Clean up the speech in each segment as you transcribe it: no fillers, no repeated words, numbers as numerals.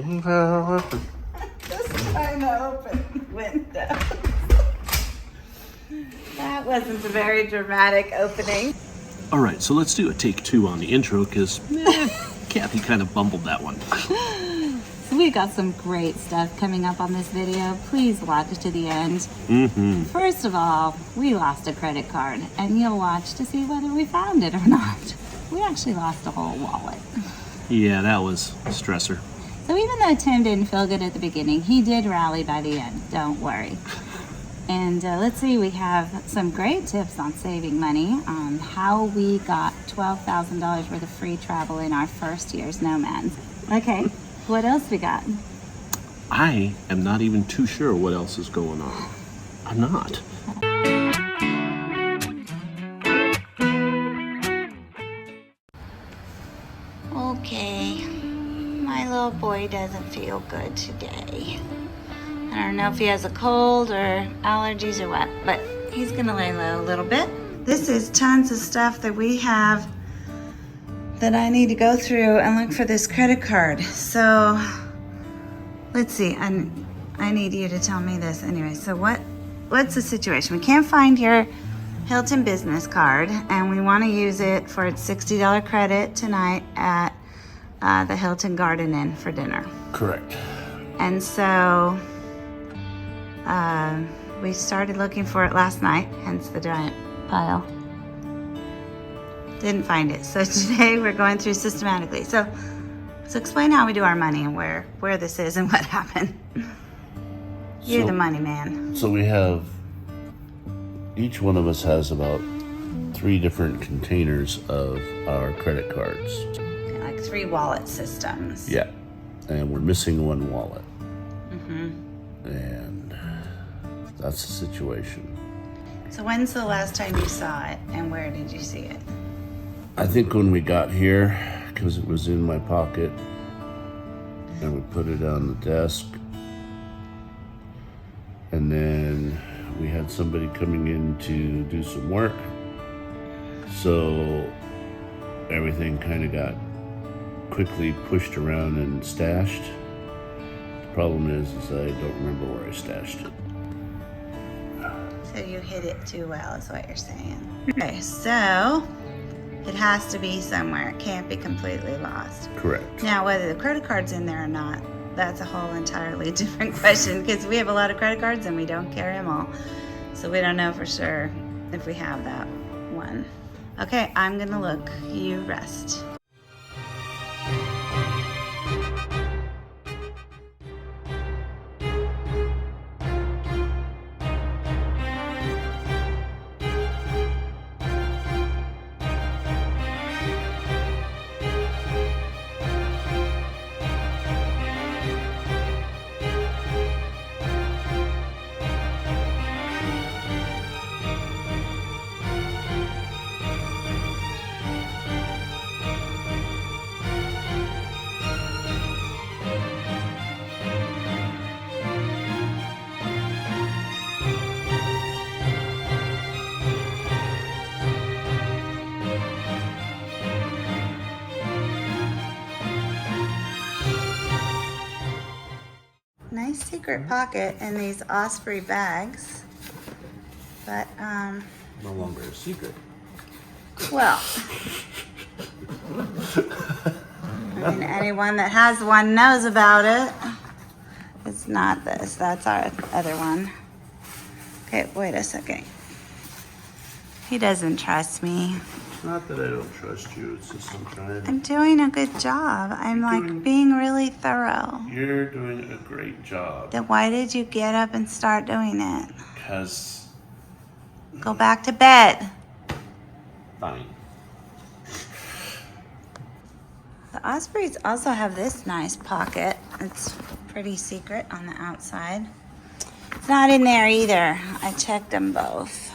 Just trying to open windows. That wasn't a very dramatic opening. All right, so let's do a take 2 on the intro because Kathy kind of bumbled that one. So we got some great stuff coming up on this video. Please watch it to the end. First of all, we lost a credit card, and you'll watch to see whether we found it or not. We actually lost a whole wallet. Yeah, that was a stressor. So even though Tim didn't feel good at the beginning, he did rally by the end. Don't worry. And let's see, we have some great tips on saving money, on how we got $12,000 worth of free travel in our first year as nomads. Okay, what else we got? I am not even too sure what else is going on. I'm not. Okay, my little boy doesn't feel good today. I don't know if he has a cold or allergies or what, but he's gonna lay low a little bit. This is tons of stuff that we have that I need to go through and look for this credit card. So let's see, I need you to tell me this anyway. So what's the situation? We can't find your Hilton business card, and we want to use it for its $60 credit tonight at the Hilton Garden Inn for dinner. Correct. And so we started looking for it last night, hence the giant pile. Didn't find it. So today we're going through systematically. So explain how we do our money and where this is and what happened. You're the money man. So we have, each one of us has about 3 different containers of our credit cards. Like 3 wallet systems. Yeah. And we're missing 1 wallet. And that's the situation. So when's the last time you saw it, and where did you see it? I think when we got here, because it was in my pocket, and we put it on the desk, and then we had somebody coming in to do some work, so everything kind of got quickly pushed around and stashed. The problem is I don't remember where I stashed it. So you hid it too well is what you're saying. Okay, so it has to be somewhere. It can't be completely lost. Correct. Now, whether the credit card's in there or not, that's a whole entirely different question, because we have a lot of credit cards and we don't carry them all. So we don't know for sure if we have that one. Okay, I'm gonna look. You rest. Nice secret pocket in these Osprey bags, but No longer a secret. well, I mean, anyone that has one knows about it. It's not this, that's our other one. Okay, wait a second. He doesn't trust me. It's not that I don't trust you, it's just I'm trying. I'm doing a good job. I'm like being really thorough. You're doing a great job. Then why did you get up and start doing it? Because, Go back to bed. fine. The Ospreys also have this nice pocket. It's pretty secret on the outside. It's not in there either. I checked them both.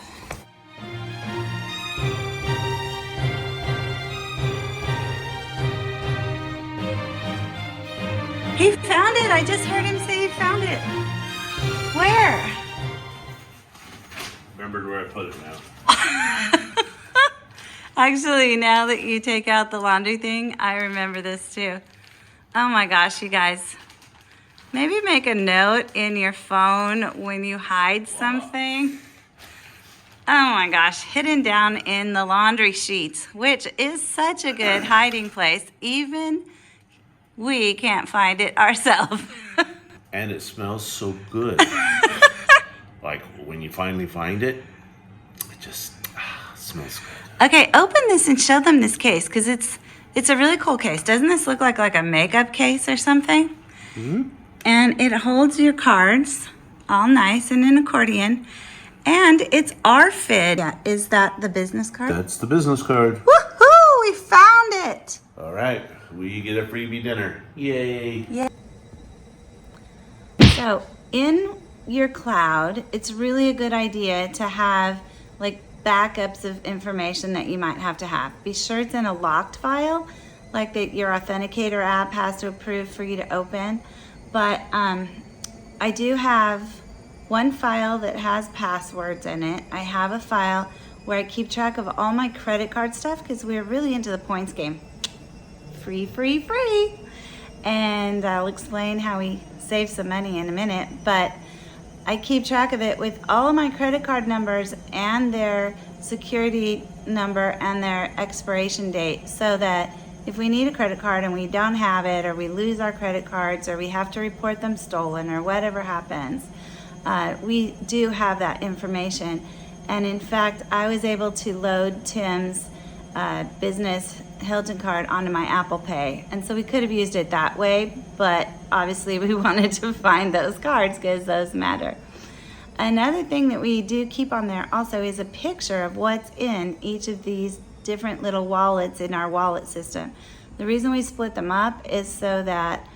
He found it. I just heard him say he found it. Where? Remembered where I put it now. Actually, now that you take out the laundry thing, I remember this too. Oh my gosh, you guys. Maybe make a note in your phone when you hide something. Oh my gosh, hidden down in the laundry sheets, which is such a good hiding place. Even we can't find it ourselves. And it smells so good. Like when you finally find it, it just smells good. Okay, open this and show them this case because it's a really cool case. Doesn't this look like a makeup case or something? Mm-hmm. And it holds your cards all nice in an accordion. And it's RFID. Yeah, is that the business card? That's the business card. Woohoo! We found it! All right, we get a freebie dinner. Yay! Yeah. So in your cloud, it's really a good idea to have like backups of information that you might have to have. Be sure it's in a locked file, like that your authenticator app has to approve for you to open. But I do have one file that has passwords in it. I have a file where I keep track of all my credit card stuff because we're really into the points game. Free, free, free. And I'll explain how we save some money in a minute, but I keep track of it with all of my credit card numbers and their security number and their expiration date so that if we need a credit card and we don't have it, or we lose our credit cards, or we have to report them stolen, or whatever happens, we do have that information. And in fact, I was able to load Tim's business Hilton card onto my Apple Pay. And so we could have used it that way, but obviously we wanted to find those cards because those matter. Another thing that we do keep on there also is a picture of what's in each of these different little wallets in our wallet system. The reason we split them up is so that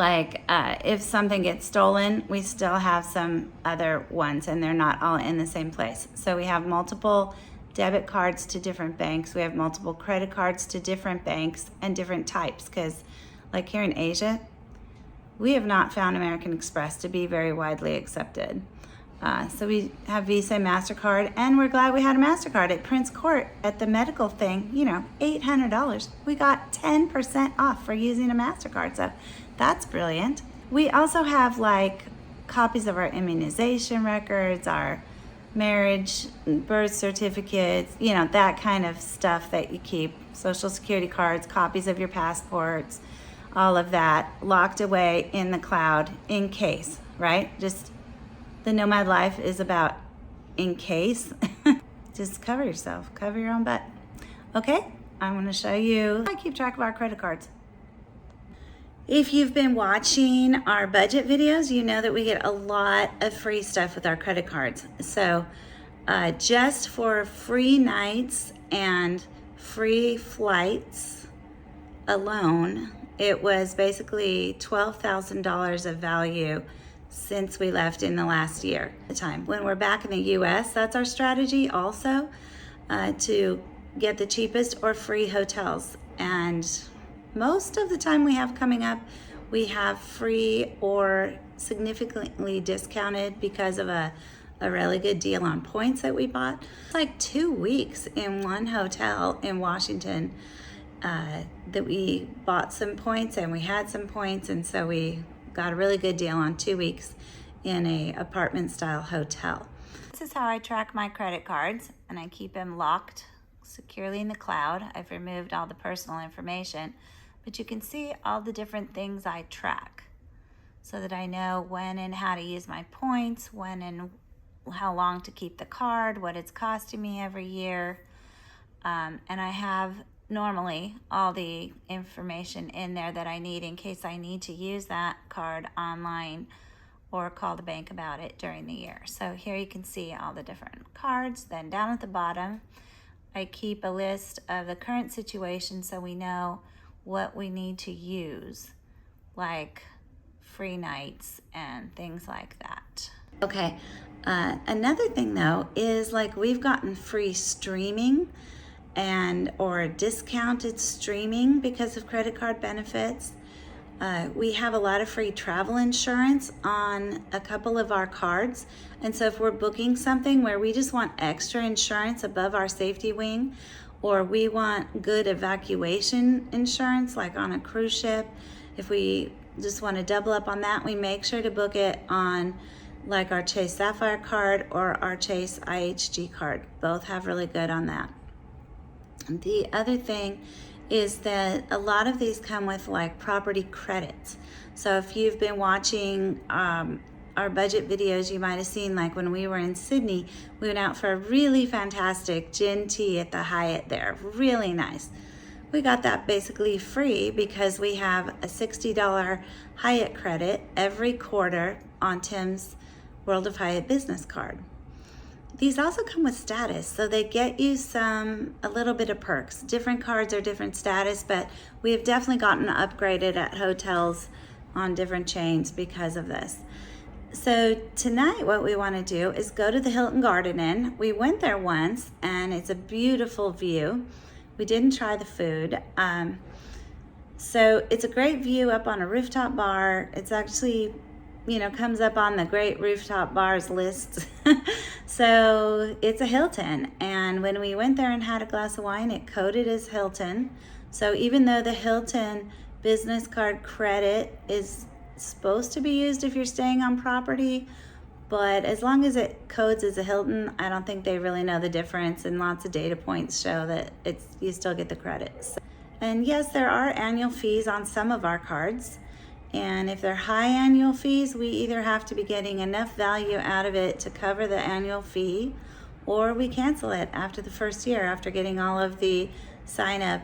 if something gets stolen, we still have some other ones and they're not all in the same place. So we have multiple debit cards to different banks. We have multiple credit cards to different banks and different types because like here in Asia, we have not found American Express to be very widely accepted. So we have Visa and MasterCard, and we're glad we had a MasterCard at Prince Court at the medical thing, $800. We got 10% off for using a MasterCard, so that's brilliant. We also have copies of our immunization records, our marriage, birth certificates, that kind of stuff that you keep, Social Security cards, copies of your passports, all of that locked away in the cloud in case, right? Just the nomad life is about in case. Just cover yourself, cover your own butt. Okay, I'm going to show you. I keep track of our credit cards. If you've been watching our budget videos, you know that we get a lot of free stuff with our credit cards. So just for free nights and free flights alone, it was basically $12,000 of value since we left in the last year. When we're back in the US, that's our strategy also, to get the cheapest or free hotels. And most of the time we have coming up, we have free or significantly discounted because of a really good deal on points that we bought. It's like 2 weeks in one hotel in Washington that we bought some points and we had some points, and so we got a really good deal on 2 weeks in a apartment style hotel. This is how I track my credit cards, and I keep them locked securely in the cloud. I've removed all the personal information, but you can see all the different things I track so that I know when and how to use my points, when and how long to keep the card, what it's costing me every year. And I have normally all the information in there that I need in case I need to use that card online or call the bank about it during the year. So here you can see all the different cards. Then down at the bottom, I keep a list of the current situation so we know what we need to use, like free nights and things like that. Okay, another thing though is we've gotten free streaming or discounted streaming because of credit card benefits. We have a lot of free travel insurance on a couple of our cards. And so if we're booking something where we just want extra insurance above our safety wing, or we want good evacuation insurance, like on a cruise ship, if we just want to double up on that, we make sure to book it on like our Chase Sapphire card or our Chase IHG card. Both have really good on that. The other thing is that a lot of these come with like property credits. So if you've been watching our budget videos, you might have seen like when we were in Sydney, we went out for a really fantastic gin tea at the Hyatt there. Really nice. We got that basically free because we have a $60 Hyatt credit every quarter on Tim's World of Hyatt business card. These also come with status, so they get you a little bit of perks. Different cards are different status, but we have definitely gotten upgraded at hotels on different chains because of this. So tonight what we want to do is go to the Hilton Garden Inn. We went there once and it's a beautiful view. We didn't try the food. So it's a great view up on a rooftop bar. It's actually, comes up on the great rooftop bars list. So it's a Hilton. And when we went there and had a glass of wine, it coded as Hilton. So even though the Hilton business card credit is supposed to be used if you're staying on property, but as long as it codes as a Hilton, I don't think they really know the difference, and lots of data points show that you still get the credits. And yes, there are annual fees on some of our cards, and if they're high annual fees, we either have to be getting enough value out of it to cover the annual fee, or we cancel it after the first year after getting all of the sign up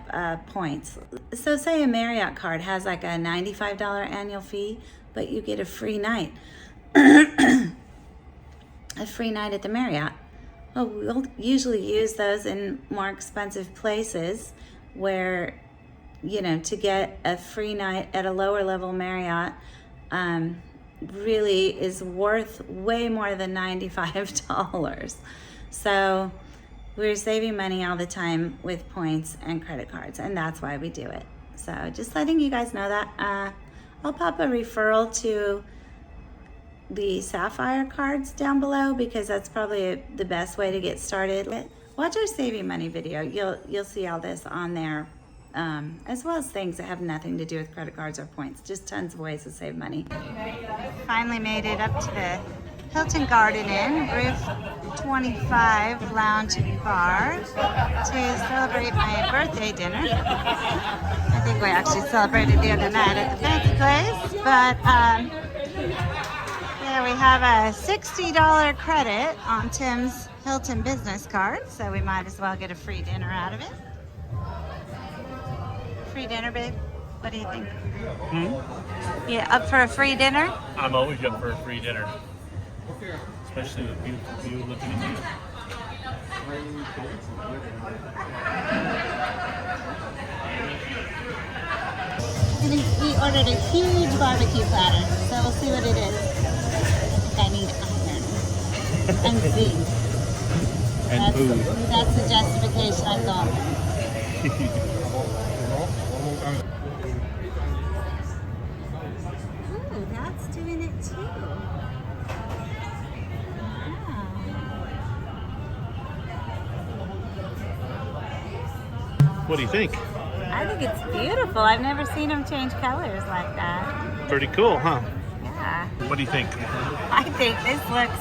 points. So say a Marriott card has like a $95 annual fee, but you get a free night. A free night at the Marriott. Well, we'll usually use those in more expensive places where, to get a free night at a lower level Marriott really is worth way more than $95. So we're saving money all the time with points and credit cards, and that's why we do it. So just letting you guys know that. I'll pop a referral to the Sapphire cards down below because that's probably the best way to get started. Watch our saving money video. You'll see all this on there, as well as things that have nothing to do with credit cards or points. Just tons of ways to save money. Finally made it up to the Hilton Garden Inn, roof 25 lounge and bar to celebrate my birthday dinner. I think we actually celebrated the other night at the fancy place, but yeah, we have a $60 credit on Tim's Hilton business card, so we might as well get a free dinner out of it. Free dinner, babe? What do you think? Yeah, up for a free dinner? I'm always up for a free dinner. Especially with beautiful view looking at you. We ordered a huge barbecue platter, so we'll see what it is. I need iron and food. And food. That's the justification I've gone with. Ooh, that's doing it too. What do you think? I think it's beautiful. I've never seen them change colors like that. Pretty cool, huh? Yeah. What do you think? I think this looks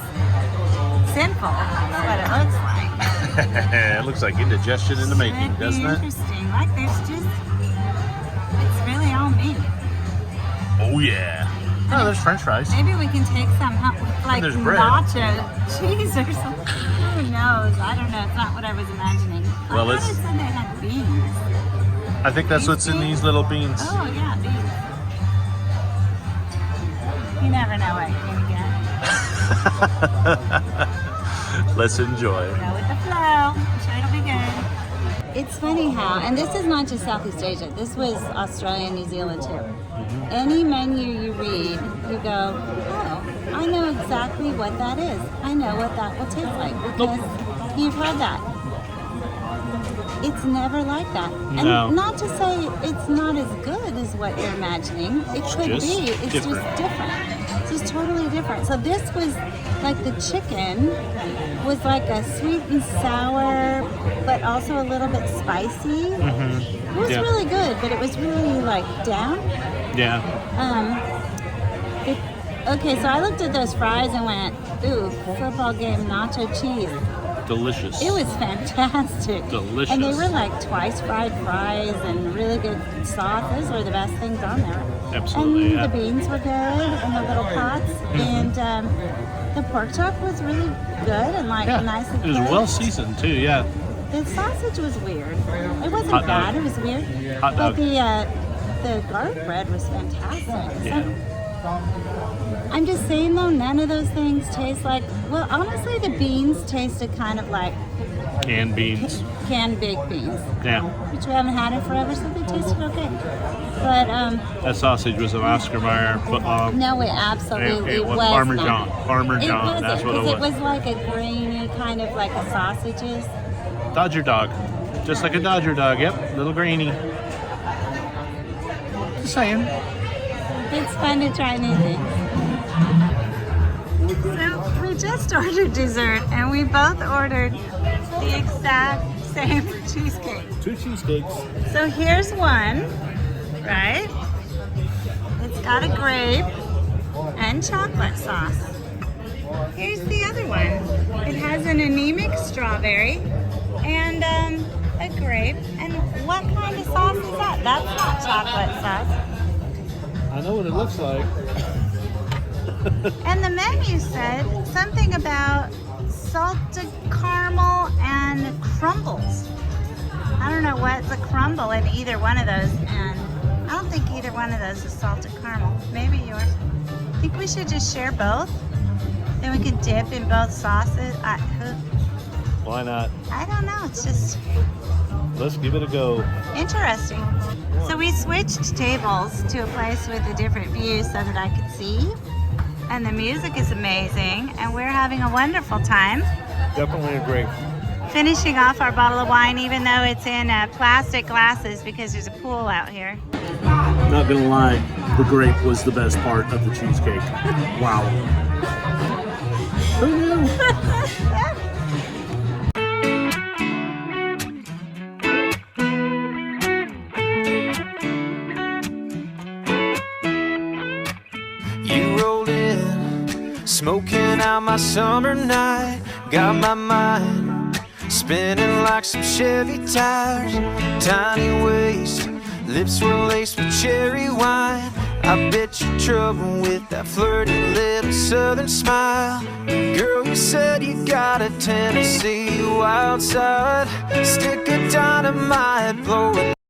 simple. That's what it looks like. It looks like indigestion in the making, doesn't it? Interesting. Like there's just, it's really all meat. Oh yeah. Oh, there's French fries. Maybe we can take some like there's bread. nacho cheese or something. Who knows? I don't know. It's not what I was imagining. Well, I thought it said they had beans. I think that's what's in these little beans. Oh yeah, beans. You never know what you're gonna get. Let's enjoy. Go with the flow. I'm sure it'll be good. It's funny how, and this is not just Southeast Asia, this was Australia and New Zealand too. Any menu you read, you go, oh, I know exactly what that is. I know what that will taste like because you've had that. It's never like that. No. And not to say it's not as good as what you're imagining. It could Just be. It's different. just different. It's just totally different. So this was like the chicken was like a sweet and sour, but also a little bit spicy. It was really good, but it was really like down. Yeah. Okay, so I looked at those fries and went, ooh, football game nacho cheese. Delicious. It was fantastic. Delicious. And they were like twice fried fries and really good sauce. Those were the best things on there. Absolutely, And yeah. the beans were good in the little pots. And the pork chop was really good and like nicely It was cooked. well seasoned too, yeah. The sausage was weird. It wasn't Hot bad. dog. It was weird. Hot But dog. the garlic bread was fantastic. Yeah. I'm just saying though, none of those things taste like. Well, honestly, the beans tasted kind of like Canned beans. canned baked beans, Yeah. which we haven't had in forever, so they tasted okay. But That sausage was an Oscar Mayer footlong. no, it absolutely It was was Parmesan. not. Parmesan, that's what it was. It was like a grainy kind of like a sausages. Dodger dog. Just like a Dodger dog, yep. Little grainy. Just saying. It's fun to try new things. So we just ordered dessert, and we both ordered the exact same cheesecake. 2 cheesecakes. So here's one, right? It's got a grape and chocolate sauce. Here's the other one. It has an anemic strawberry and a grape. And what kind of sauce is that? That's not chocolate sauce. I know what it looks like. And the menu said something about salted caramel and crumbles. I don't know what's a crumble in either one of those, and I don't think either one of those is salted caramel. Maybe yours. I think we should just share both. Then we could dip in both sauces. Why not? I don't know. It's just Let's give it a go. interesting. So we switched tables to a place with a different view so that I could see. And the music is amazing, and we're having a wonderful time. Definitely a grape. Finishing off our bottle of wine, even though it's in plastic glasses because there's a pool out here. Not gonna lie, the grape was the best part of the cheesecake. Wow. Who knew? You rolled in, smoking out my summer night. Got my mind spinning like some Chevy tires. Tiny waist, lips were laced with cherry wine. I bet you're trouble with that flirty little southern smile. Girl, you said you got a Tennessee wild side. Stick of dynamite blowing